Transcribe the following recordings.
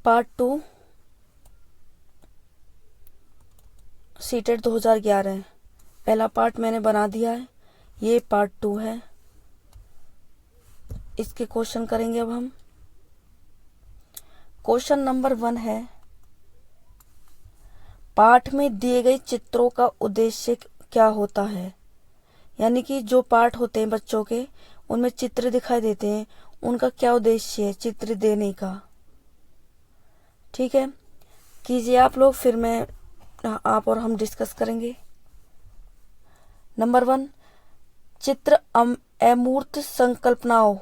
Part 2 CTET 2011 है। पहला part मैंने बना दिया है, ये पार्ट 2 है। इसके क्वेश्चन करेंगे अब हम। क्वेश्चन नंबर 1 है, पाठ में दिए गए चित्रों का उद्देश्य क्या होता है। यानी कि जो पाठ होते हैं बच्चों के, उनमें चित्र दिखाई देते हैं, उनका क्या उद्देश्य है चित्र देने का। ठीक है, कीजिए आप लोग, फिर मैं आप और हम डिस्कस करेंगे। नंबर 1, चित्र अमूर्त संकल्पनाओं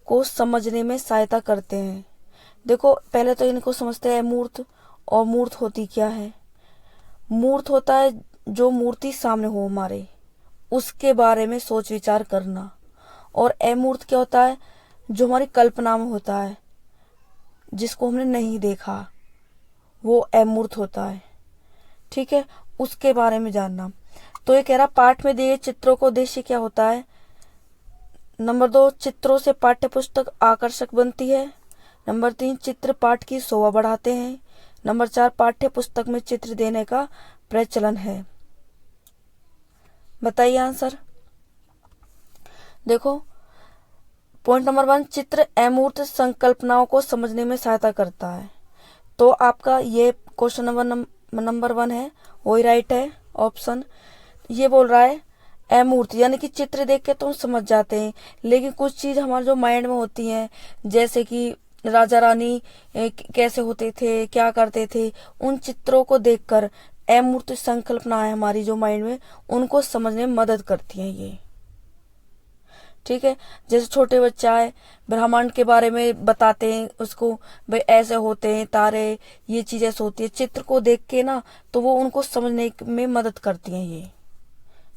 को समझने में सहायता करते हैं। देखो पहले तो इनको समझते हैं अमूर्त और मूर्त होती क्या है। मूर्त होता है जो मूर्ति सामने हो हमारे, उसके बारे में सोच विचार करना। और अमूर्त क्या होता है, जो हमारी कल्पना में होता है, जिसको हमने नहीं देखा, वो अमूर्त होता है। ठीक है, उसके बारे में जानना। तो ये कह रहा पाठ में दिए चित्रों का उद्देश्य क्या होता है। नंबर 2, चित्रों से पाठ्य पुस्तक आकर्षक बनती है। नंबर 3, चित्र पाठ की शोभा बढ़ाते हैं। नंबर 4, पाठ्य पुस्तक में चित्र देने का प्रचलन है। बताइए आंसर। देखो पॉइंट नंबर 1, चित्र अमूर्त संकल्पनाओं को समझने में सहायता करता है। तो आपका ये क्वेश्चन नंबर 1 है, वही राइट है ऑप्शन। ये बोल रहा है अमूर्त, यानी कि चित्र देख के तो हम समझ जाते हैं, लेकिन कुछ चीज हमारे जो माइंड में होती हैं, जैसे कि राजा रानी कैसे होते थे, क्या करते थे, उन चित्रों को देखकर अमूर्त संकल्पनाएं हमारी जो माइंड में, उनको समझने में मदद करती हैं ये। ठीक है, जैसे छोटे बच्चा है, ब्रह्मांड के बारे में बताते हैं उसको, भाई ऐसे होते हैं तारे, ये चीज ऐसे होती है, चित्र को देख के ना, तो वो उनको समझने में मदद करती हैं ये।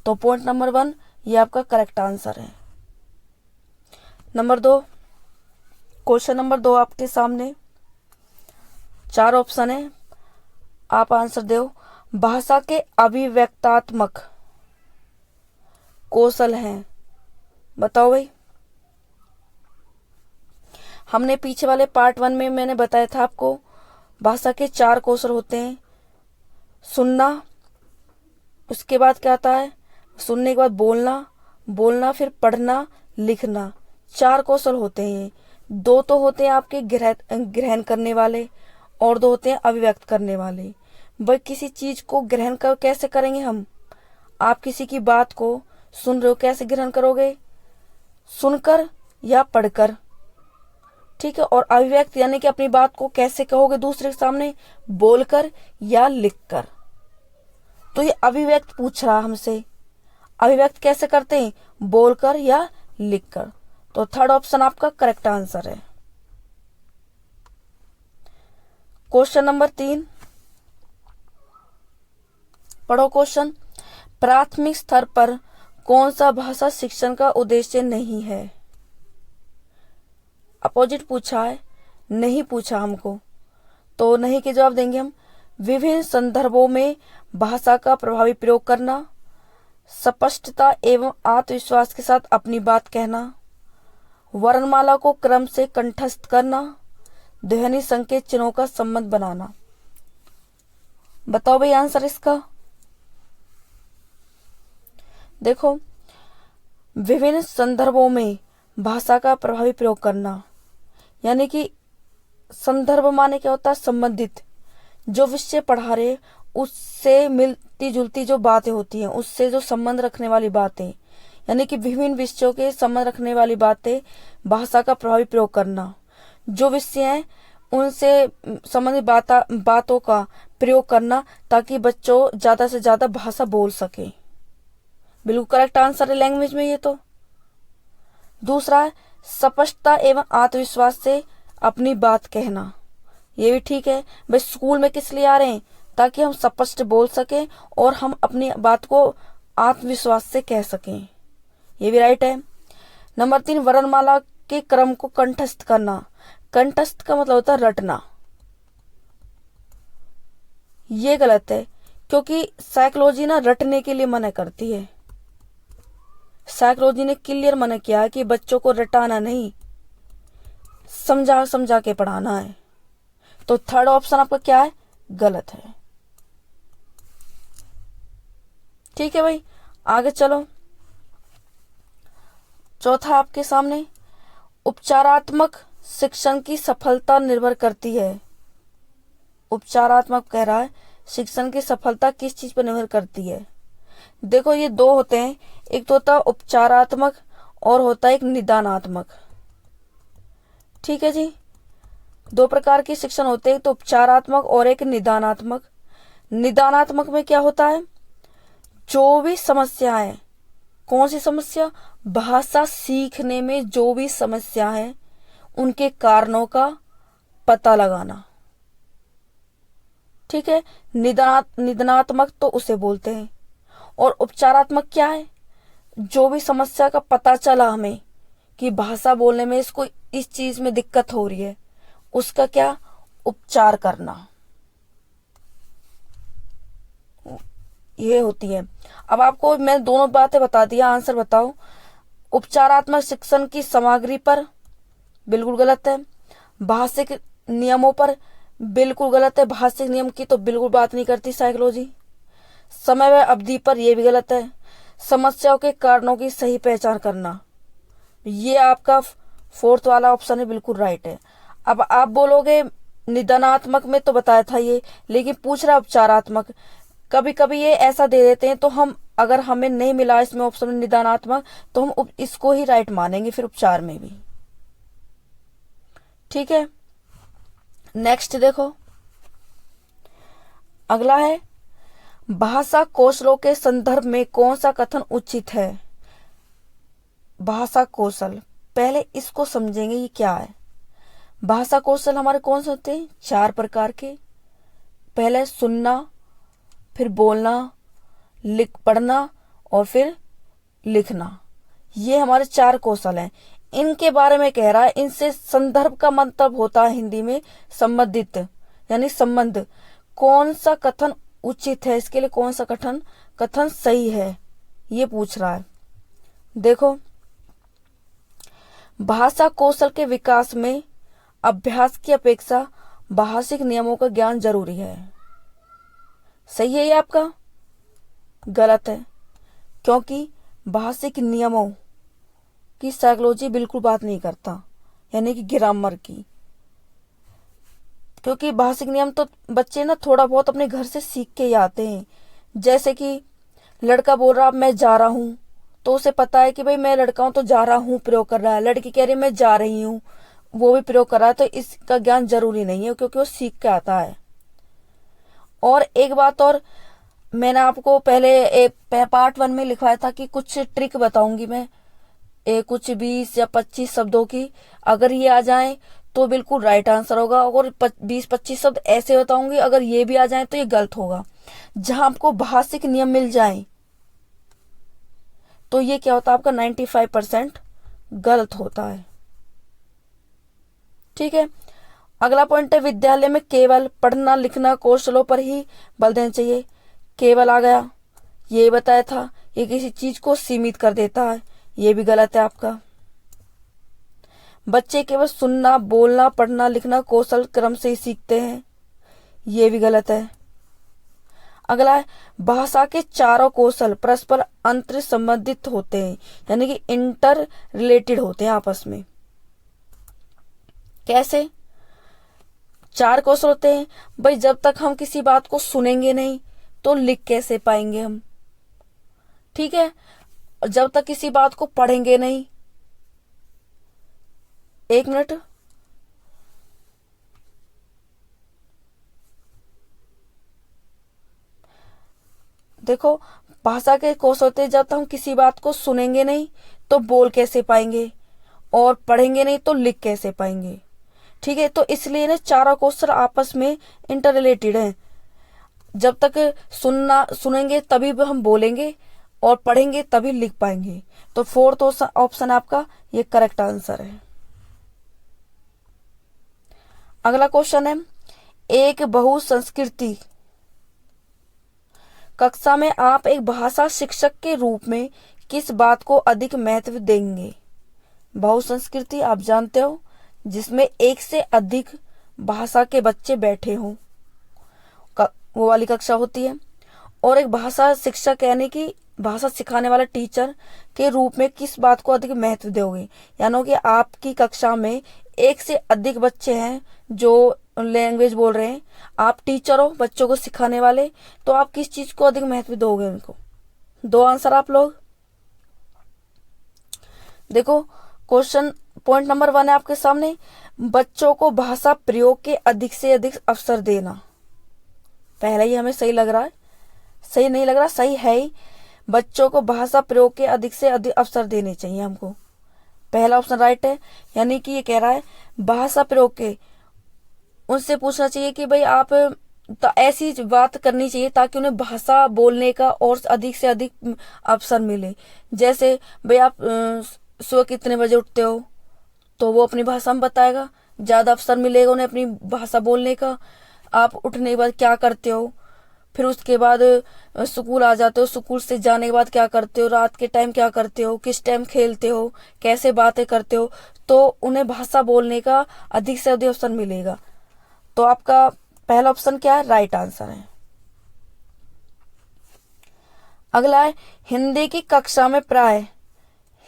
तो पॉइंट नंबर 1 ये आपका करेक्ट आंसर है। नंबर 2, क्वेश्चन नंबर 2 आपके सामने 4 ऑप्शन है, आप आंसर दो। भाषा के अभिव्यक्तात्मक कौशल हैं, बताओ भाई। हमने पीछे वाले पार्ट 1 में मैंने बताया था आपको, भाषा के 4 कौशल होते हैं। सुनना, उसके बाद क्या आता है, सुनने के बाद बोलना, बोलना फिर पढ़ना, लिखना। 4 कौशल होते हैं। 2 तो होते हैं आपके ग्रहण करने वाले, और 2 होते हैं अभिव्यक्त करने वाले। भाई किसी चीज को ग्रहण कर कैसे करेंगे हम। आप किसी की बात को सुन रहे हो, कैसे ग्रहण करोगे, सुनकर या पढ़कर। ठीक है, और अभिव्यक्त यानी कि अपनी बात को कैसे कहोगे दूसरे के सामने, बोलकर या लिखकर। तो ये अभिव्यक्त पूछ रहा हमसे, अभिव्यक्त कैसे करते हैं, बोलकर या लिखकर। तो थर्ड ऑप्शन आपका करेक्ट आंसर है। क्वेश्चन नंबर 3 पढ़ो क्वेश्चन। प्राथमिक स्तर पर कौन सा भाषा शिक्षण का उद्देश्य नहीं है। अपोजिट पूछा है, नहीं पूछा हमको, तो नहीं के जवाब देंगे हम। विभिन्न संदर्भों में भाषा का प्रभावी प्रयोग करना, स्पष्टता एवं आत्मविश्वास के साथ अपनी बात कहना, वर्णमाला को क्रम से कंठस्थ करना, ध्वनि संकेत चिन्हों का संबंध बनाना। बताओ भाई आंसर इसका। देखो विभिन्न संदर्भों में भाषा का प्रभावी प्रयोग करना, यानी कि संदर्भ माने क्या होता है, संबंधित, जो विषय पढ़ा रहे उससे मिलती जुलती जो बातें होती हैं, उससे जो संबंध रखने वाली बातें, यानी कि विभिन्न विषयों के संबंध रखने वाली बातें, भाषा का प्रभावी प्रयोग करना। जो विषय हैं उनसे संबंधित बातों का प्रयोग करना, ताकि बच्चों ज्यादा से ज्यादा भाषा बोल सके। बिल्कुल करेक्ट आंसर है लैंग्वेज में ये तो। दूसरा है स्पष्टता एवं आत्मविश्वास से अपनी बात कहना, ये भी ठीक है। भाई स्कूल में किस लिए आ रहे हैं, ताकि हम स्पष्ट बोल सकें और हम अपनी बात को आत्मविश्वास से कह सकें, ये भी राइट है। नंबर 3, वर्णमाला के क्रम को कंठस्थ करना। कंठस्थ का मतलब होता है रटना, ये गलत है, क्योंकि साइकोलॉजी ना रटने के लिए मना करती है। साइकोलॉजी ने क्लियर मना किया है कि बच्चों को रटाना नहीं, समझा समझा के पढ़ाना है। तो थर्ड ऑप्शन आपका क्या है, गलत है। ठीक है भाई, आगे चलो। चौथा आपके सामने, उपचारात्मक शिक्षण की सफलता निर्भर करती है। उपचारात्मक कह रहा है, शिक्षण की सफलता किस चीज पर निर्भर करती है। देखो ये दो होते हैं, एक तो होता है उपचारात्मक और होता है एक निदानात्मक। ठीक है जी, दो प्रकार के शिक्षण होते हैं, तो उपचारात्मक और एक निदानात्मक। निदानात्मक में क्या होता है, जो भी समस्या है, कौन सी समस्या, भाषा सीखने में जो भी समस्या है उनके कारणों का पता लगाना। ठीक है, निदानात्मक तो उसे बोलते हैं। और उपचारात्मक क्या है, जो भी समस्या का पता चला हमें कि भाषा बोलने में इसको इस चीज में दिक्कत हो रही है, उसका क्या, उपचार करना, ये होती है। अब आपको मैं दोनों बातें बता दिया, आंसर बताओ। उपचारात्मक शिक्षण की सामग्री पर बिल्कुल गलत है, भाषिक नियमों पर बिल्कुल गलत है, भाषिक नियम की तो बिल्कुल बात नहीं करती साइकोलॉजी। समय व अवधि पर यह भी गलत है, समस्याओं के कारणों की सही पहचान करना, ये आपका फोर्थ वाला ऑप्शन है, बिल्कुल राइट है। अब आप बोलोगे निदानात्मक में तो बताया था ये, लेकिन पूछ रहा उपचारात्मक। कभी कभी ये ऐसा दे देते हैं, तो हम अगर हमें नहीं मिला इसमें ऑप्शन में निदानात्मक, तो हम इसको ही राइट मानेंगे फिर उपचार में भी। ठीक है, नेक्स्ट देखो, अगला है, भाषा कौशलों के संदर्भ में कौन सा कथन उचित है। भाषा कौशल, पहले इसको समझेंगे ये क्या है। भाषा कौशल हमारे कौन से होते हैं, 4 प्रकार के। पहले सुनना, फिर बोलना, पढ़ना और फिर लिखना, ये हमारे 4 कौशल हैं। इनके बारे में कह रहा है, इनसे संदर्भ का मतलब होता है हिंदी में संबंधित, यानी संबंध। कौन सा कथन उचित है, इसके लिए कौन सा कथन सही है, ये पूछ रहा है। देखो, भाषा कौशल के विकास में अभ्यास की अपेक्षा भाषिक नियमों का ज्ञान जरूरी है। सही है ये आपका, गलत है, क्योंकि भाषिक नियमों की साइकोलॉजी बिल्कुल बात नहीं करता, यानी कि ग्रामर की। क्योंकि भाषिक नियम तो बच्चे ना थोड़ा बहुत अपने घर से सीख के ही आते हैं। जैसे कि लड़का बोल रहा मैं जा रहा हूँ, तो उसे पता है कि भाई मैं लड़का हूं तो जा रहा हूँ प्रयोग कर रहा है। लड़की कह रही मैं जा रही हूँ, वो भी प्रयोग कर रहा है। तो इसका ज्ञान जरूरी नहीं है, क्योंकि वो सीख के आता है। और एक बात और, मैंने आपको पहले पार्ट 1 में लिखवाया था कि कुछ ट्रिक बताऊंगी मैं, कुछ 20 या 25 शब्दों की, अगर ये आ जाए तो बिल्कुल राइट आंसर होगा, और 20-25 शब्द ऐसे बताऊंगी अगर ये भी आ जाए तो ये गलत होगा। जहां आपको भाषिक नियम मिल जाए तो ये क्या होता है, आपका 95% गलत होता है। ठीक है, अगला पॉइंट है, विद्यालय में केवल पढ़ना लिखना कौशलों पर ही बल देना चाहिए। केवल आ गया, ये बताया था, ये किसी चीज को सीमित कर देता है, ये भी गलत है आपका। बच्चे केवल सुनना बोलना पढ़ना लिखना कौशल क्रम से ही सीखते हैं, ये भी गलत है। अगला है, भाषा के चारों कौशल परस्पर अंतर संबंधित होते हैं, यानी कि इंटर रिलेटेड होते हैं आपस में। कैसे 4 कौशल होते हैं भाई, जब तक हम किसी बात को सुनेंगे नहीं तो लिख कैसे पाएंगे हम। ठीक है, और जब तक किसी बात को पढ़ेंगे नहीं, 1 मिनट, देखो भाषा के कौशल होते हैं, जब तक हम किसी बात को सुनेंगे नहीं तो बोल कैसे पाएंगे, और पढ़ेंगे नहीं तो लिख कैसे पाएंगे। ठीक है, तो इसलिए ना चारों क्वेश्चन आपस में इंटर रिलेटेड हैं। जब तक सुनेंगे तभी हम बोलेंगे, और पढ़ेंगे तभी लिख पाएंगे। तो फोर्थ ऑप्शन आपका ये करेक्ट आंसर है। अगला क्वेश्चन है, एक बहुसंस्कृति कक्षा में आप एक भाषा शिक्षक के रूप में किस बात को अधिक महत्व देंगे। बहुसंस्कृति आप जानते हो, जिसमें एक से अधिक भाषा के बच्चे बैठे हों, वो वाली कक्षा होती है। और एक भाषा शिक्षक यानी कि भाषा सिखाने वाला टीचर के रूप में किस बात को अधिक महत्व दोगे, यानी कि आपकी कक्षा में एक से अधिक बच्चे हैं जो लैंग्वेज बोल रहे हैं, आप टीचर हो बच्चों को सिखाने वाले, तो आप किस चीज को अधिक महत्व दोगे उनको? दो आंसर आप लोग देखो। क्वेश्चन पॉइंट नंबर 1 है आपके सामने, बच्चों को भाषा प्रयोग के अधिक से अधिक अवसर देना। पहला ही हमें सही लग रहा है, सही नहीं लग रहा, सही है ही। बच्चों को भाषा प्रयोग के अधिक से अधिक अवसर देने चाहिए हमको, पहला ऑप्शन राइट है। यानी कि ये कह रहा है भाषा प्रयोग के, उनसे पूछना चाहिए कि भाई आप ऐसी बात करनी चाहिए ताकि उन्हें भाषा बोलने का और अधिक से अधिक अवसर मिले। जैसे भाई आप सुबह कितने बजे उठते हो, तो वो अपनी भाषा में बताएगा, ज्यादा अवसर मिलेगा उन्हें अपनी भाषा बोलने का। आप उठने के बाद क्या करते हो, फिर उसके बाद स्कूल आ जाते हो, स्कूल से जाने के बाद क्या करते हो, रात के टाइम क्या करते हो, किस टाइम खेलते हो, कैसे बातें करते हो, तो उन्हें भाषा बोलने का अधिक से अधिक अवसर मिलेगा। तो आपका पहला ऑप्शन क्या है, राइट आंसर है। अगला है हिंदी की कक्षा में प्राय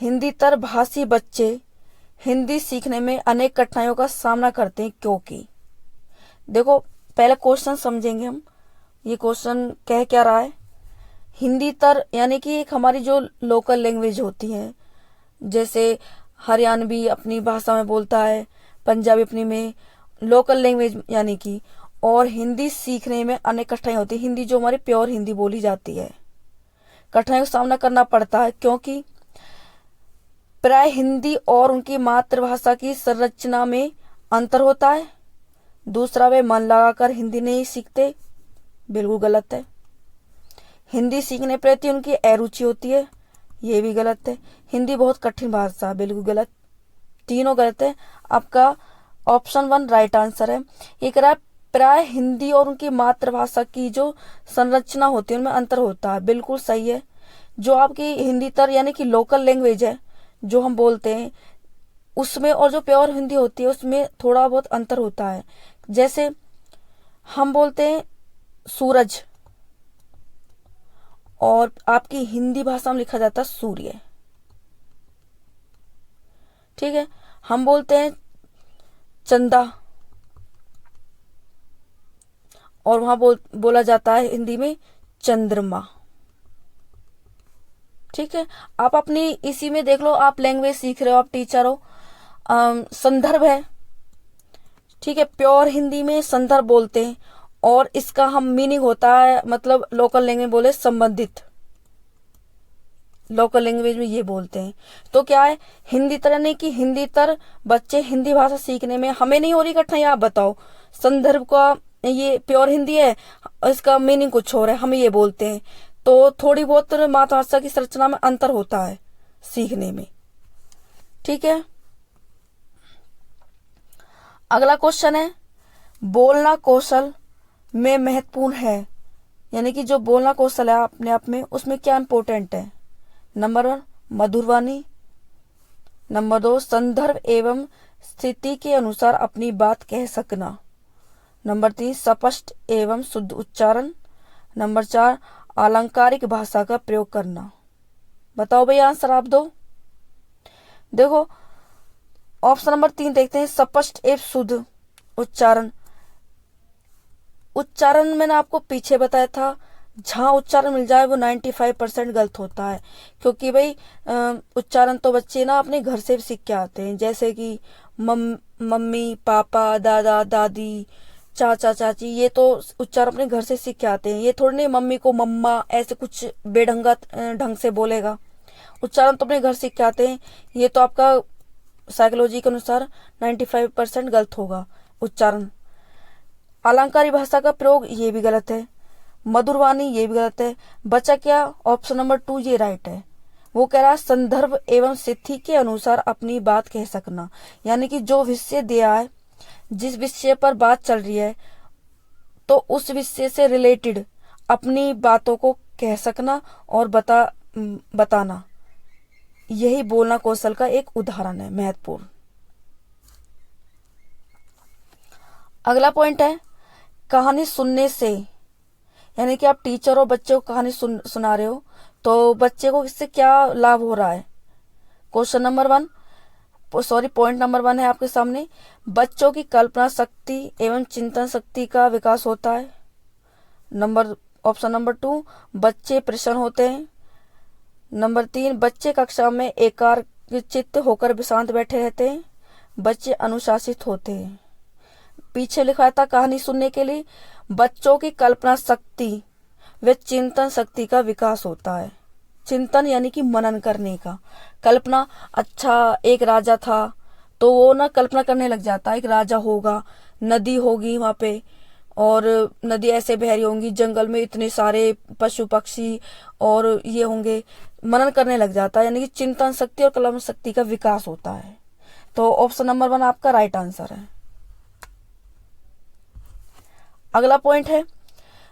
हिंदीतर भाषी बच्चे हिंदी सीखने में अनेक कठिनाइयों का सामना करते हैं, क्योंकि देखो पहले क्वेश्चन समझेंगे हम, ये क्वेश्चन कह क्या रहा है। हिंदीतर यानी कि एक हमारी जो लोकल लैंग्वेज होती है, जैसे हरियाणवी अपनी भाषा में बोलता है, पंजाबी अपनी में, लोकल लैंग्वेज यानी कि, और हिंदी सीखने में अनेक कठिनाई होती है। हिंदी जो हमारी प्योर हिंदी बोली जाती है, कठिनाइयों का सामना करना पड़ता है, क्योंकि प्राय हिंदी और उनकी मातृभाषा की संरचना में अंतर होता है। दूसरा, वे मन लगाकर हिंदी नहीं सीखते, बिल्कुल गलत है। हिंदी सीखने प्रति उनकी अरुचि होती है, ये भी गलत है। हिंदी बहुत कठिन भाषा, बिल्कुल गलत, तीनों गलत है। आपका ऑप्शन 1 राइट आंसर है। ये कह रहा है प्राय हिंदी और उनकी मातृभाषा की जो संरचना होती है उनमें अंतर होता है, बिल्कुल सही है। जो आपकी हिंदीतर यानी कि लोकल लैंग्वेज है जो हम बोलते हैं, उसमें और जो प्योर हिंदी होती है उसमें थोड़ा बहुत अंतर होता है। जैसे हम बोलते हैं सूरज, और आपकी हिंदी भाषा में लिखा जाता है सूर्य, ठीक है। हम बोलते हैं चंदा, और वहां बोला जाता है हिंदी में चंद्रमा, ठीक है। आप अपनी इसी में देख लो, आप लैंग्वेज सीख रहे हो, आप टीचर हो, संदर्भ है, ठीक है। प्योर हिंदी में संदर्भ बोलते हैं, और इसका हम मीनिंग होता है, मतलब लोकल लैंग्वेज बोले संबंधित, लोकल लैंग्वेज में ये बोलते हैं। तो क्या है, हिंदी तरह नहीं कि हिंदी तर बच्चे हिंदी भाषा सीखने में हमें नहीं हो रही कठिनाई, आप बताओ। संदर्भ का ये प्योर हिंदी है, इसका मीनिंग कुछ और है, हम ये बोलते हैं, तो थोड़ी बहुत मातृभाषा की संरचना में अंतर होता है सीखने में, ठीक है। अगला क्वेश्चन है बोलना कौशल में महत्वपूर्ण है, यानी कि जो बोलना कौशल है अपने आप में उसमें क्या इंपॉर्टेंट है। नंबर 1 मधुर वाणी, नंबर 2 संदर्भ एवं स्थिति के अनुसार अपनी बात कह सकना, नंबर 3 स्पष्ट एवं शुद्ध उच्चारण, नंबर 4 अलंकारिक भाषा का प्रयोग करना। बताओ भाई आंसर आप दो। देखो ऑप्शन नंबर 3 देखते हैं, स्पष्ट एवं शुद्ध उच्चारण। उच्चारण मैंने आपको पीछे बताया था, जहां उच्चारण मिल जाए वो 95% गलत होता है, क्योंकि भाई उच्चारण तो बच्चे ना अपने घर से भी सीख के आते हैं, जैसे कि मम्मी पापा दादा दादी चाचा चाची, ये तो उच्चारण अपने घर से सीख के आते हैं। ये थोड़ी नहीं मम्मी को मम्मा ऐसे कुछ बेढंगा ढंग से बोलेगा, उच्चारण तो अपने घर सीख के आते हैं। ये तो आपका साइकोलॉजी के अनुसार 95% गलत होगा उच्चारण। अलंकारी भाषा का प्रयोग ये भी गलत है, मधुर वाणी ये भी गलत है। बचा क्या, ऑप्शन नंबर 2 ये राइट है। वो कह रहा है संदर्भ एवं स्थिति के अनुसार अपनी बात कह सकना, यानी कि जो विषय दिया है, जिस विषय पर बात चल रही है, तो उस विषय से रिलेटेड अपनी बातों को कह सकना और बताना, यही बोलना कौशल का एक उदाहरण है महत्वपूर्ण। अगला पॉइंट है कहानी सुनने से, यानी कि आप टीचर और बच्चे को कहानी सुना रहे हो तो बच्चे को इससे क्या लाभ हो रहा है। क्वेश्चन नंबर 1 पॉइंट नंबर 1 है आपके सामने, बच्चों की कल्पना शक्ति एवं चिंतन शक्ति का विकास होता है। ऑप्शन नंबर 2, बच्चे प्रसन्न होते हैं। नंबर 3, बच्चे कक्षा में एकाग्रचित्त होकर शांत बैठे रहते हैं। बच्चे अनुशासित होते हैं। पीछे लिखा था कहानी सुनने के लिए बच्चों की कल्पना शक्ति व चिंतन शक्ति का विकास होता है। चिंतन यानी कि मनन करने का, कल्पना, अच्छा एक राजा था तो वो ना कल्पना करने लग जाता है, एक राजा होगा, नदी होगी वहां पे और नदी ऐसे बह रही होंगी, जंगल में इतने सारे पशु पक्षी और ये होंगे, मनन करने लग जाता है, यानी कि चिंतन शक्ति और कल्पना शक्ति का विकास होता है। तो ऑप्शन नंबर 1 आपका राइट आंसर है। अगला पॉइंट है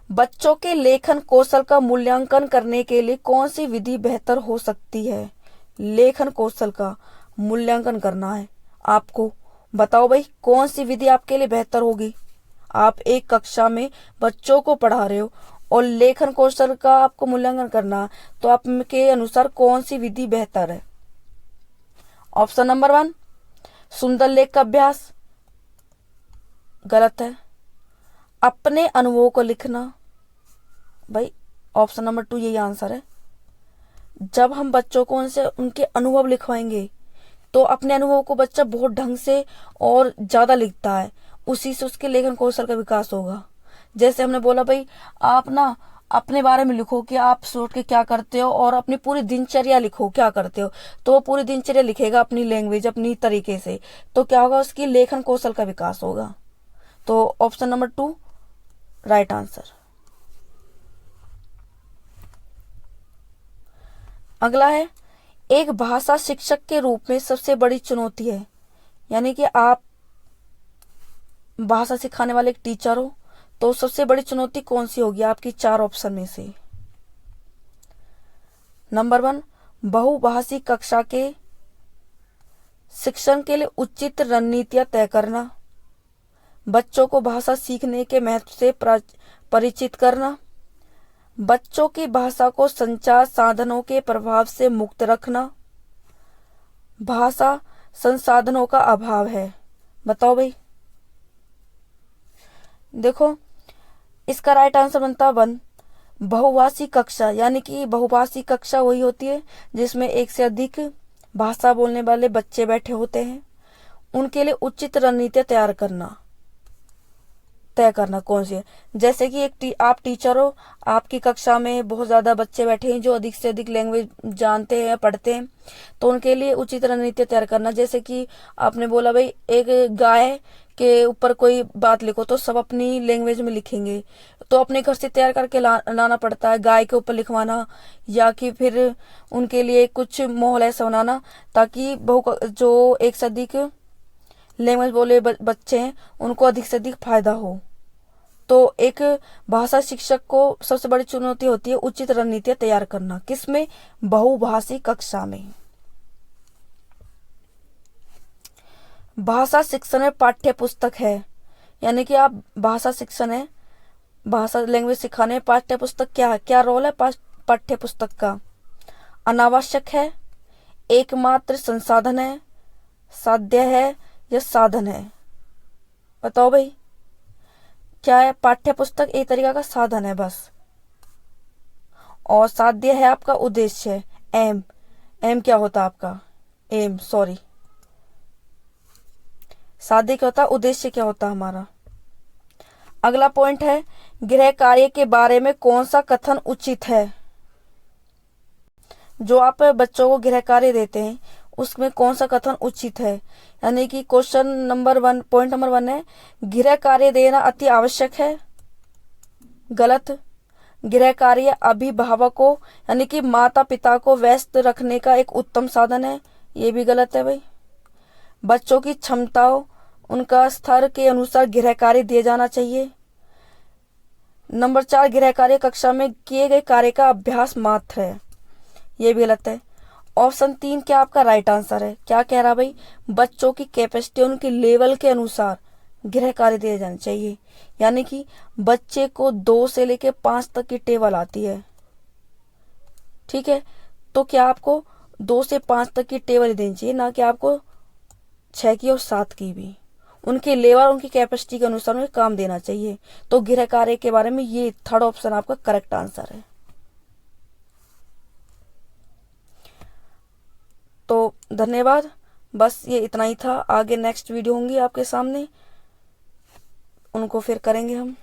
बच्चों के लेखन कौशल का मूल्यांकन करने के लिए कौन सी विधि बेहतर हो सकती है। लेखन कौशल का मूल्यांकन करना है आपको, बताओ भाई कौन सी विधि आपके लिए बेहतर होगी। आप एक कक्षा में बच्चों को पढ़ा रहे हो और लेखन कौशल का आपको मूल्यांकन करना है, तो आपके अनुसार कौन सी विधि बेहतर है। ऑप्शन नंबर 1 सुंदर लेख का अभ्यास, गलत है। अपने अनुभवों को लिखना, भाई ऑप्शन नंबर 2 यही आंसर है। जब हम बच्चों को उनके अनुभव लिखवाएंगे तो अपने अनुभव को बच्चा बहुत ढंग से और ज्यादा लिखता है, उसी से उसके लेखन कौशल का विकास होगा। जैसे हमने बोला भाई आप ना अपने बारे में लिखो कि आप सोच के क्या करते हो और अपनी पूरी दिनचर्या लिखो क्या करते हो, तो वो पूरी दिनचर्या लिखेगा अपनी लैंग्वेज अपनी तरीके से, तो क्या होगा उसकी लेखन कौशल का विकास होगा। तो ऑप्शन नंबर 2 राइट आंसर। अगला है एक भाषा शिक्षक के रूप में सबसे बड़ी चुनौती है, यानी कि आप भाषा सिखाने वाले एक टीचर हो तो सबसे बड़ी चुनौती कौन सी होगी आपकी 4 ऑप्शन में से। नंबर 1 बहुभाषी कक्षा के शिक्षण के लिए उचित रणनीतियां तय करना, बच्चों को भाषा सीखने के महत्व से परिचित करना, बच्चों की भाषा को संचार साधनों के प्रभाव से मुक्त रखना, भाषा संसाधनों का अभाव है। बताओ भाई, देखो इसका राइट आंसर बनता 1 बहुभाषी कक्षा, यानी कि बहुभाषी कक्षा वही होती है जिसमें एक से अधिक भाषा बोलने वाले बच्चे बैठे होते हैं, उनके लिए उचित रणनीतियां तय करना कौन सी है। जैसे कि आप टीचर हो, आपकी कक्षा में बहुत ज्यादा बच्चे बैठे हैं जो अधिक से अधिक लैंग्वेज जानते हैं पढ़ते हैं, तो उनके लिए उचित रणनीति तैयार करना। जैसे कि आपने बोला भाई एक गाय के ऊपर कोई बात लिखो तो सब अपनी लैंग्वेज में लिखेंगे, तो अपने घर से तैयार करके लाना पड़ता है गाय के ऊपर लिखवाना, या कि फिर उनके लिए कुछ माहौल ऐसा बनाना ताकि जो एक से अधिक लैंग्वेज बोले बच्चे हैं उनको अधिक से अधिक फायदा हो। तो एक भाषा शिक्षक को सबसे बड़ी चुनौती होती है उचित रणनीतियां तैयार करना, किसमें, बहुभाषी कक्षा में। भाषा शिक्षण में पाठ्य पुस्तक है, यानी कि आप भाषा शिक्षण है, भाषा लैंग्वेज सिखाने में पाठ्य पुस्तक क्या रोल है पाठ्य पुस्तक का। अनावश्यक है, एकमात्र संसाधन है, साध्य है या साधन है। बताओ भाई क्या है, पाठ्य पुस्तक एक तरीका का साधन है बस, और साध्य है आपका उद्देश्य, एम क्या होता है आपका, साध्य क्या होता है, उद्देश्य क्या होता है हमारा। अगला पॉइंट है गृह कार्य के बारे में कौन सा कथन उचित है। जो आप बच्चों को गृह कार्य देते हैं उसमें कौन सा कथन उचित है, यानी कि क्वेश्चन नंबर 1 पॉइंट नंबर 1 है गृह कार्य देना अति आवश्यक है, गलत। गृह कार्य अभिभावकों यानी कि माता पिता को व्यस्त रखने का एक उत्तम साधन है, ये भी गलत है भाई। बच्चों की क्षमताओं उनका स्तर के अनुसार गृह कार्य दिए जाना चाहिए। नंबर 4 गृह कार्य कक्षा में किए गए कार्य का अभ्यास मात्र है, ये भी गलत है। ऑप्शन 3 क्या आपका राइट आंसर है, क्या कह रहा भाई, बच्चों की कैपेसिटी उनके लेवल के अनुसार गृह कार्य दिए जाने चाहिए। यानी कि बच्चे को 2 से लेके 5 तक की टेबल आती है, ठीक है, तो क्या आपको 2 से 5 तक की टेबल देनी चाहिए, ना कि आपको 6 की और 7 की भी। उनके लेवल, उनकी कैपेसिटी के अनुसार उन्हें काम देना चाहिए। तो गृह कार्य के बारे में ये थर्ड ऑप्शन आपका करेक्ट आंसर है। तो धन्यवाद, बस ये इतना ही था। आगे नेक्स्ट वीडियो होंगी आपके सामने, उनको फिर करेंगे हम।